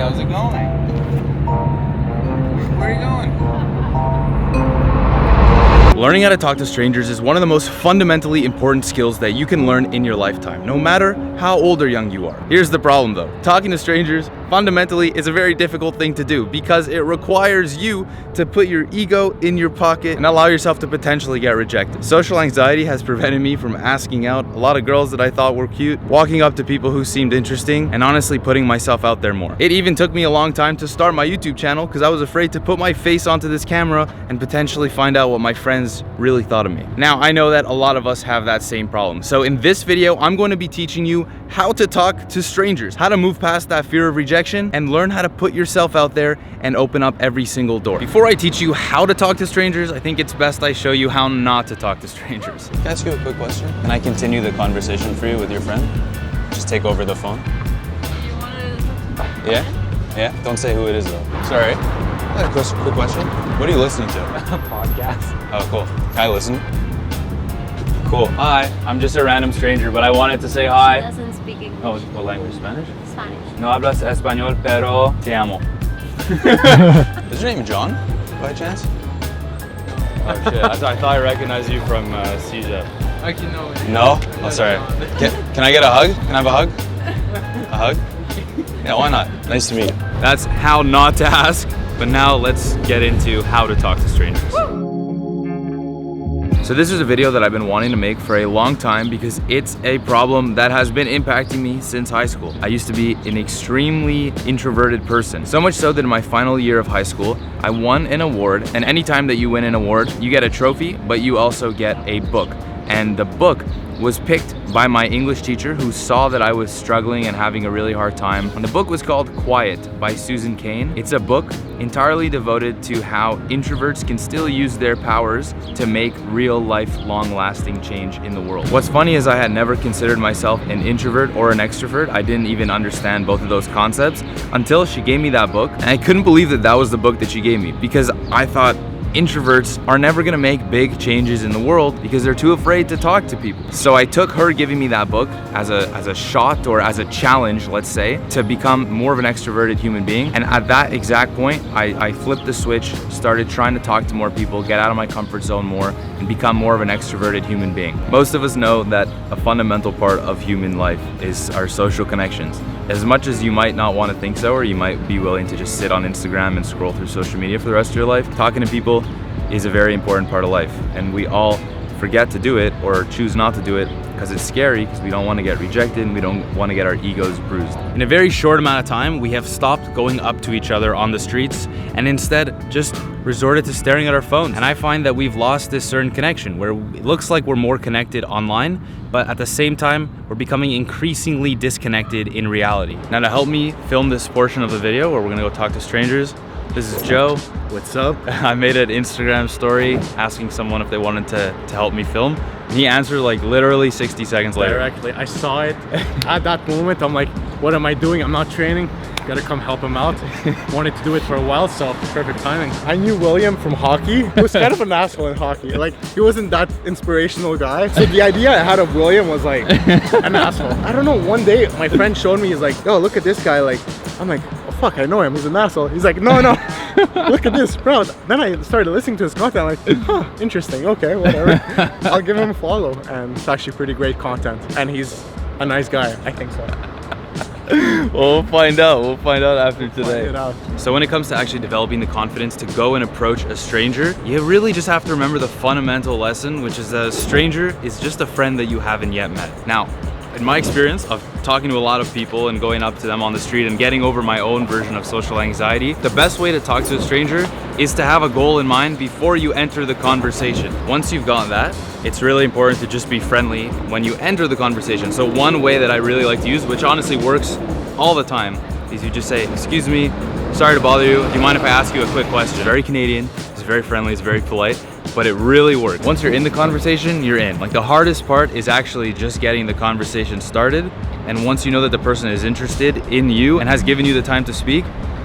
how's it going? Where are you going? Learning how to talk to strangers is one of the most fundamentally important skills that you can learn in your lifetime, no matter how old or young you are. Here's the problem though. Talking to strangers fundamentally is a very difficult thing to do because it requires you to put your ego in your pocket and allow yourself to potentially get rejected. Social anxiety has prevented me from asking out a lot of girls that I thought were cute, walking up to people who seemed interesting, and honestly putting myself out there more. It even took me a long time to start my YouTube channel because I was afraid to put my face onto this camera and potentially find out what my friends really thought of me. Now, I know that a lot of us have that same problem. So in this video, I'm going to be teaching you how to talk to strangers, how to move past that fear of rejection and learn how to put yourself out there and open up every single door. Before I teach you how to talk to strangers, I think it's best I show you how not to talk to strangers. Can I ask you a quick question? Can I continue the conversation for you with your friend? Just take over the phone? You want to... Yeah? Yeah? Don't say who it is though. Sorry. I have a quick question. What are you listening to? Podcast. Oh, cool. Can I listen? Cool. Hi, I'm just a random stranger, but I wanted to say hi. She doesn't speak English. Oh, what language? Spanish? Spanish. No hablas español, pero te amo. Is your name John, by chance? Oh shit, I thought I recognized you from CJ. No? Oh, sorry. Can I get a hug? Can I have a hug? A hug? Yeah, why not? Nice to meet you. That's how not to ask, but now let's get into how to talk to strangers. So this is a video that I've been wanting to make for a long time because it's a problem that has been impacting me since high school. I used to be an extremely introverted person. So much so that in my final year of high school, I won an award, and anytime that you win an award, you get a trophy, but you also get a book. And the book was picked by my English teacher who saw that I was struggling and having a really hard time. And the book was called Quiet by Susan Cain. It's a book entirely devoted to how introverts can still use their powers to make real life long-lasting change in the world. What's funny is I had never considered myself an introvert or an extrovert. I didn't even understand both of those concepts until she gave me that book. And I couldn't believe that that was the book that she gave me because I thought introverts are never gonna make big changes in the world because they're too afraid to talk to people. So I took her giving me that book as a shot or as a challenge, let's say, to become more of an extroverted human being. And at that exact point, I flipped the switch, started trying to talk to more people, get out of my comfort zone more, and become more of an extroverted human being. Most of us know that a fundamental part of human life is our social connections. As much as you might not want to think so, or you might be willing to just sit on Instagram and scroll through social media for the rest of your life, talking to people is a very important part of life. And we all forget to do it or choose not to do it because it's scary, because we don't want to get rejected and we don't want to get our egos bruised. In a very short amount of time, we have stopped going up to each other on the streets and instead just resorted to staring at our phones. And I find that we've lost this certain connection where it looks like we're more connected online, but at the same time, we're becoming increasingly disconnected in reality. Now, to help me film this portion of the video where we're gonna go talk to strangers, this is Joe. What's up? I made an Instagram story asking someone if they wanted to help me film. And he answered like literally 60 seconds later. Directly. I saw it. At that moment, I'm like, what am I doing? I'm not training. Gotta come help him out. Wanted to do it for a while, so perfect timing. I knew William from hockey. He was kind of an asshole in hockey. Like, he wasn't that inspirational guy. So the idea I had of William was like, an asshole. I don't know, one day my friend showed me, he's like, yo, look at this guy. Like, I'm like, oh fuck, I know him, he's an asshole. He's like, no, look at this, Sprought. Then I started listening to his content, like, huh, interesting, okay, whatever. I'll give him a follow, and it's actually pretty great content. And he's a nice guy, I think so. We'll find out after today. Find it out. So when it comes to actually developing the confidence to go and approach a stranger, you really just have to remember the fundamental lesson, which is that a stranger is just a friend that you haven't yet met. Now, in my experience of talking to a lot of people and going up to them on the street and getting over my own version of social anxiety, the best way to talk to a stranger is to have a goal in mind before you enter the conversation. Once you've got that, it's really important to just be friendly when you enter the conversation. So one way that I really like to use, which honestly works all the time, is you just say, excuse me, sorry to bother you, do you mind if I ask you a quick question? Very Canadian, it's very friendly, it's very polite, but it really works. Once you're in the conversation, you're in. Like, the hardest part is actually just getting the conversation started. And once you know that the person is interested in you and has given you the time to speak,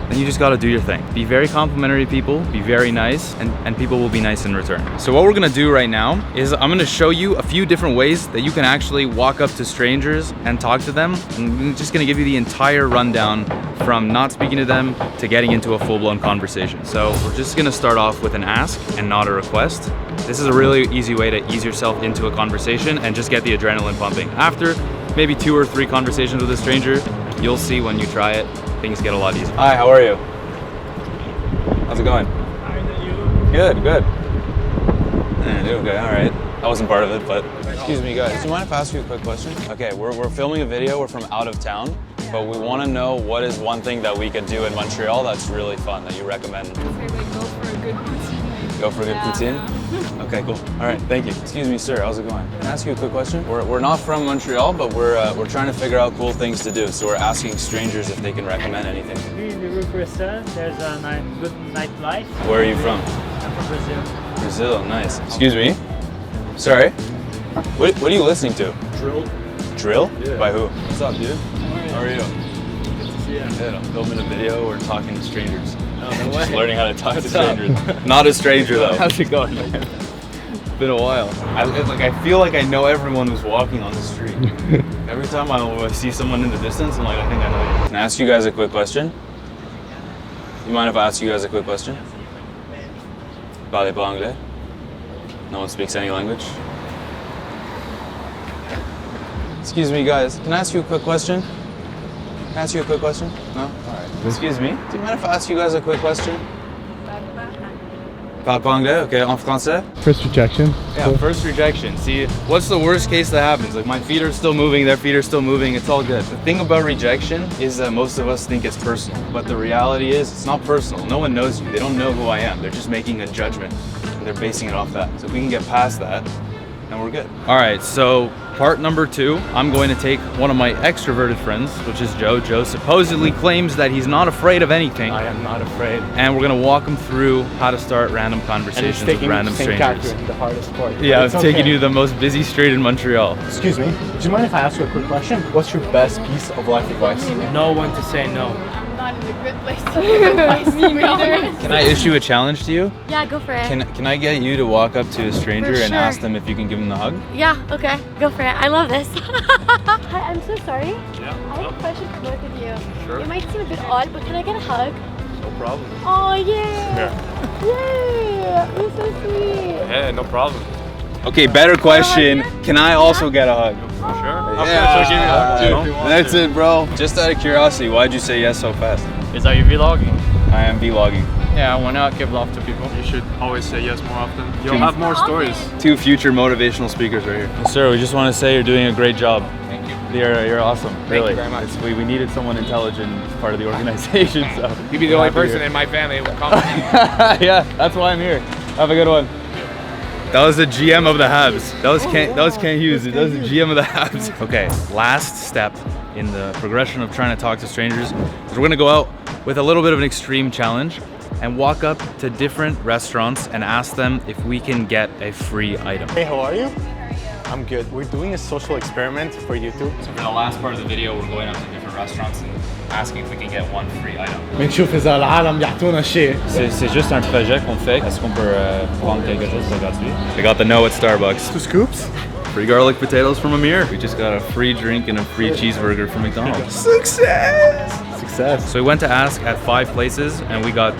then you just gotta do your thing. Be very complimentary to people, be very nice, and people will be nice in return. So what we're gonna do right now is I'm gonna show you a few different ways that you can actually walk up to strangers and talk to them. I'm just gonna give you the entire rundown from not speaking to them to getting into a full-blown conversation. So we're just gonna start off with an ask and not a request. This is a really easy way to ease yourself into a conversation and just get the adrenaline pumping. After maybe 2 or 3 conversations with a stranger, you'll see when you try it, things get a lot easier. Hi, how are you? How's it going? Good, good. Okay, all right. I wasn't part of it, but excuse me, guys. Do you mind if I ask you a quick question? Okay, we're filming a video. We're from out of town, but we want to know what is one thing that we could do in Montreal that's really fun that you recommend. Go for a good poutine. Go for a good poutine? Okay, cool. All right, thank you. Excuse me, sir. How's it going? Can I ask you a quick question? We're not from Montreal, but we're trying to figure out cool things to do. So we're asking strangers if they can recommend anything. We live in restaurant. There's a good nightlife. Where are you from? I'm from Brazil. Brazil, nice. Excuse me? Sorry? What are you listening to? Drill. Drill? Yeah. By who? What's up, dude? How are you? Good to see you. Good. I'm filming a video. We're talking to strangers. No Just way. learning how to talk to What's up? strangers. Not a stranger though. How's it going, man? It's been a while. I feel like I know everyone who's walking on the street. Every time I see someone in the distance, I'm like, I think I know you. Can I ask you guys a quick question? You mind if I ask you guys a quick question? Parlez pas anglais? No one speaks any language? Excuse me, guys. Can I ask you a quick question? Can I ask you a quick question? No? Alright. Excuse me. Do you mind if I ask you guys a quick question? Parle pas anglais? Okay, en français? First rejection. Yeah, first rejection. See, what's the worst case that happens? Like, my feet are still moving, their feet are still moving, it's all good. The thing about rejection is that most of us think it's personal, but the reality is it's not personal. No one knows you. They don't know who I am. They're just making a judgment, and they're basing it off that. So if we can get past that, then we're good. All right, so part number 2, I'm going to take one of my extroverted friends, which is Joe. Joe supposedly claims that he's not afraid of anything. I am not afraid. And we're gonna walk him through how to start random conversations with random strangers. The hardest part. Yeah, I'm It's taking okay. you to the most busy street in Montreal. Excuse me. Do you mind if I ask you a quick question? What's your best piece of life advice? No one to say no. I'm not in a good place to give advice. Me neither. Can I issue a challenge to you? Yeah, go for it. Can I get you to walk up to a stranger For and sure. ask them if you can give them the hug? Yeah, okay. Go for it. I love this. Hi, I'm so sorry. Yeah. I have a question for both of you. Sure. It might seem a bit odd, but can I get a hug? No problem. Oh, yeah. Yay. You're so sweet. Yeah, no problem. Okay, better question. Can I also get a hug? Yeah. That's it, bro. Just out of curiosity, why'd you say yes so fast? Is that you vlogging? I am vlogging. Yeah, why not give love to people? You should always say yes more often. You'll have more stories. 2 future motivational speakers right here. Sir, we just want to say you're doing a great job. Thank you. You're awesome. Really. you very much. We needed someone intelligent as part of the organization, so. You'd be the only person in my family who would come. Yeah, that's why I'm here. Have a good one. That was the GM of the Habs. That was Kent Hughes. That was the GM of the Habs. Okay, last step in the progression of trying to talk to strangers is we're gonna go out with a little bit of an extreme challenge and walk up to different restaurants and ask them if we can get a free item. Hey, how are you? I'm good. We're doing a social experiment for YouTube. So for the last part of the video, we're going up to different restaurants and asking if we can get one free item. بنشوف إذا العالم يعطونا شيء. C'est juste un projet qu'on fait. Est-ce qu'on peut prendre quelque chose de gratuit? I got the no at Starbucks. 2 scoops? Free garlic potatoes from Amir. We just got a free drink and a free cheeseburger from McDonald's. Success! So we went to ask at 5 places and we got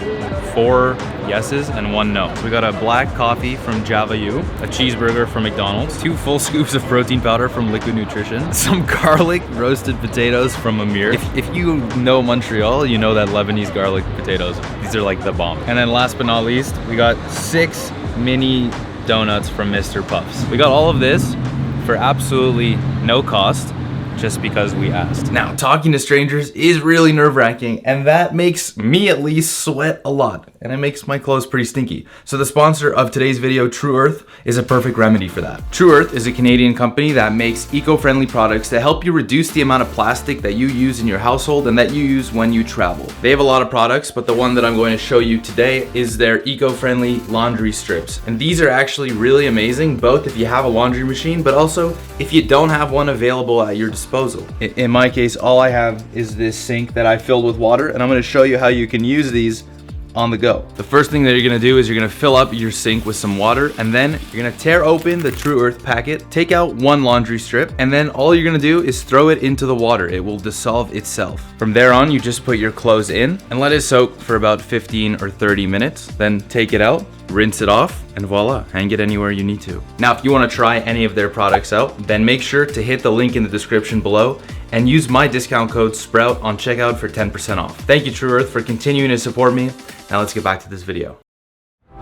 4 yeses and 1 no. So we got a black coffee from Java U, a cheeseburger from McDonald's, 2 full scoops of protein powder from Liquid Nutrition, some garlic roasted potatoes from Amir. If you know Montreal, you know that Lebanese garlic potatoes, these are like the bomb. And then last but not least, we got 6 mini donuts from Mr. Puffs. We got all of this for absolutely no cost, just because we asked. Now, talking to strangers is really nerve-wracking, and that makes me at least sweat a lot. and it makes my clothes pretty stinky. So the sponsor of today's video, Tru Earth, is a perfect remedy for that. Tru Earth is a Canadian company that makes eco-friendly products to help you reduce the amount of plastic that you use in your household and that you use when you travel. They have a lot of products, but the one that I'm going to show you today is their eco-friendly laundry strips. And these are actually really amazing, both if you have a laundry machine, but also if you don't have one available at your disposal. In my case, all I have is this sink that I filled with water, and I'm going to show you how you can use these on the go. The first thing that you're gonna do is you're gonna fill up your sink with some water, and then you're gonna tear open the Tru Earth packet, take out one laundry strip, and then all you're gonna do is throw it into the water. It will dissolve itself. From there on, you just put your clothes in and let it soak for about 15 or 30 minutes. Then take it out, rinse it off, and voila, hang it anywhere you need to. Now, if you wanna try any of their products out, then make sure to hit the link in the description below and use my discount code SPROUT on checkout for 10% off. Thank you, Tru Earth, for continuing to support me. Now let's get back to this video.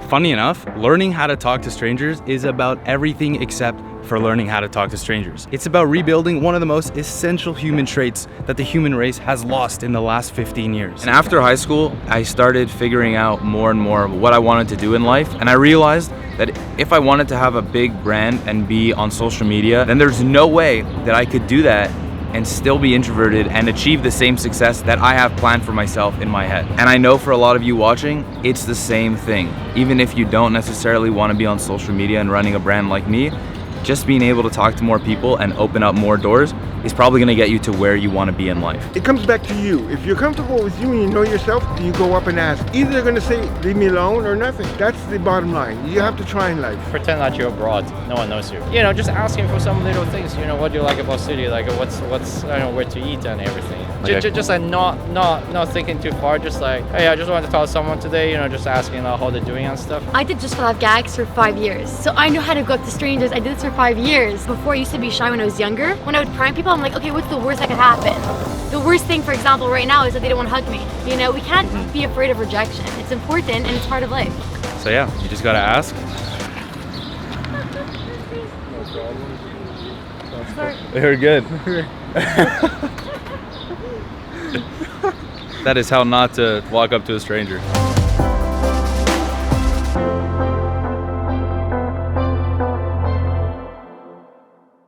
Funny enough, learning how to talk to strangers is about everything except for learning how to talk to strangers. It's about rebuilding one of the most essential human traits that the human race has lost in the last 15 years. And after high school, I started figuring out more and more what I wanted to do in life, and I realized that if I wanted to have a big brand and be on social media, then there's no way that I could do that and still be introverted and achieve the same success that I have planned for myself in my head. And I know for a lot of you watching, it's the same thing. Even if you don't necessarily want to be on social media and running a brand like me, just being able to talk to more people and open up more doors is probably gonna get you to where you wanna be in life. It comes back to you. If you're comfortable with you and you know yourself, then you go up and ask. Either they're gonna say, leave me alone, or nothing. That's the bottom line. You have to try in life. Pretend that you're abroad. No one knows you. You know, just asking for some little things. You know, what do you like about city? Like, what's I don't know, where to eat and everything. Okay. Just like not thinking too far. Just like, hey, I just wanted to talk to someone today. You know, just asking how they're doing and stuff. I did Just 5 Gags for 5 years, so I know how to go up to strangers. I did this for 5 years. Before, I used to be shy when I was younger. When I would prank people, I'm like, okay, what's the worst that could happen? The worst thing, for example, right now is that they don't want to hug me. You know, we can't be afraid of rejection. It's important and it's part of life. So yeah, you just gotta ask. You're good. That is how not to walk up to a stranger.